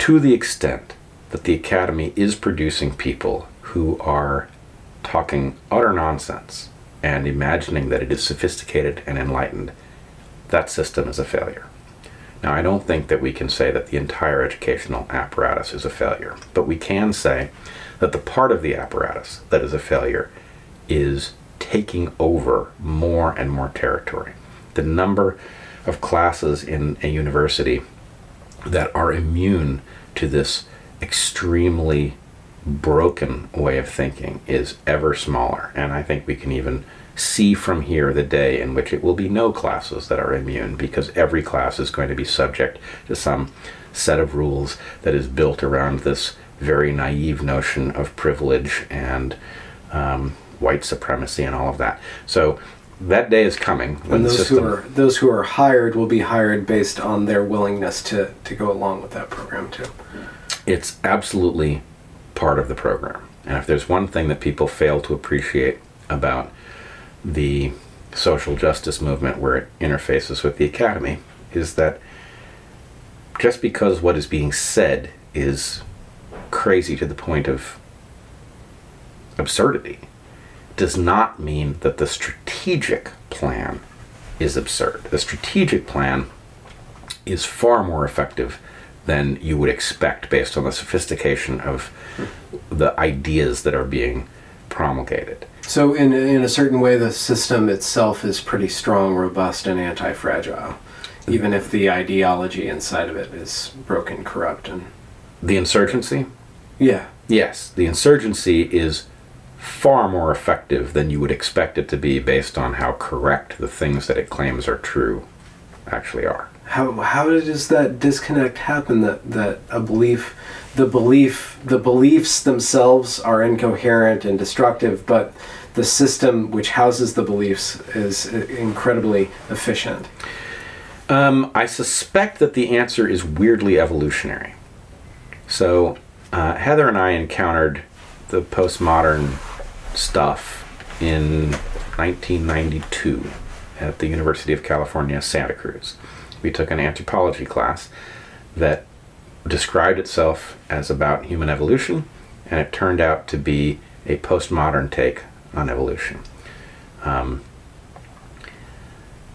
to the extent that the Academy is producing people who are talking utter nonsense and imagining that it is sophisticated and enlightened, that system is a failure. Now, I don't think that we can say that the entire educational apparatus is a failure, but we can say that the part of the apparatus that is a failure is taking over more and more territory. The number of classes in a university that are immune to this extremely broken way of thinking is ever smaller, and I think we can even see from here the day in which it will be no classes that are immune, because every class is going to be subject to some set of rules that is built around this very naive notion of privilege and white supremacy and all of that. So that day is coming when and those who are hired will be hired based on their willingness to go along with that program too. It's absolutely part of the program. And if there's one thing that people fail to appreciate about the social justice movement where it interfaces with the Academy, is that just because what is being said is crazy to the point of absurdity does not mean that the strategic plan is absurd. The strategic plan is far more effective than you would expect based on the sophistication of the ideas that are being promulgated. So in a certain way, the system itself is pretty strong, robust, and anti-fragile, even if the ideology inside of it is broken, corrupt, and... The insurgency? Yeah. Yes, the insurgency is far more effective than you would expect it to be based on how correct the things that it claims are true actually are. How does that disconnect happen, that a belief, the beliefs themselves are incoherent and destructive, but the system which houses the beliefs is incredibly efficient? I suspect that the answer is weirdly evolutionary. So Heather and I encountered the postmodern stuff in 1992 at the University of California, Santa Cruz. We took an anthropology class that described itself as about human evolution, and it turned out to be a postmodern take on evolution.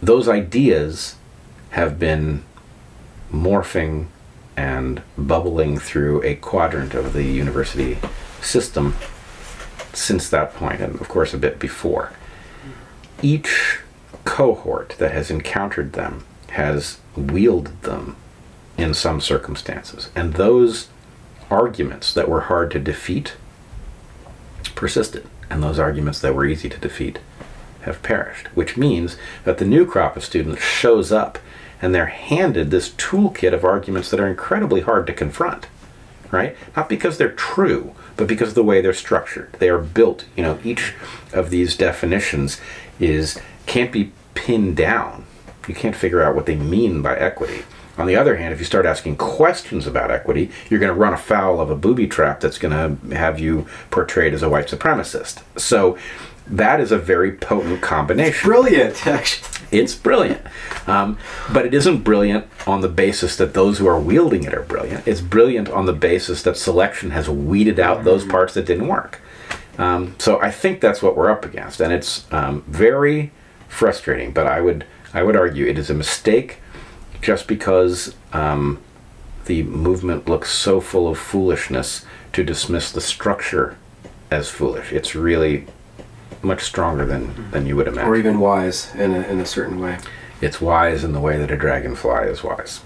Those ideas have been morphing and bubbling through a quadrant of the university system since that point, and of course a bit before. Each cohort that has encountered them has wielded them in some circumstances, and those arguments that were hard to defeat persisted, and those arguments that were easy to defeat have perished, which means that the new crop of students shows up and they're handed this toolkit of arguments that are incredibly hard to confront, right? Not because they're true, but because of the way they're structured. They are built, you know, each of these definitions can't be pinned down. You can't figure out what they mean by equity. On the other hand, if you start asking questions about equity, you're going to run afoul of a booby trap that's going to have you portrayed as a white supremacist. So that is a very potent combination. It's brilliant, actually. It's brilliant. But it isn't brilliant on the basis that those who are wielding it are brilliant. It's brilliant on the basis that selection has weeded out those parts that didn't work. So I think that's what we're up against, and it's very frustrating. But I would argue it is a mistake just because the movement looks so full of foolishness to dismiss the structure as foolish. It's really much stronger than you would imagine. Or even wise in a certain way. It's wise in the way that a dragonfly is wise.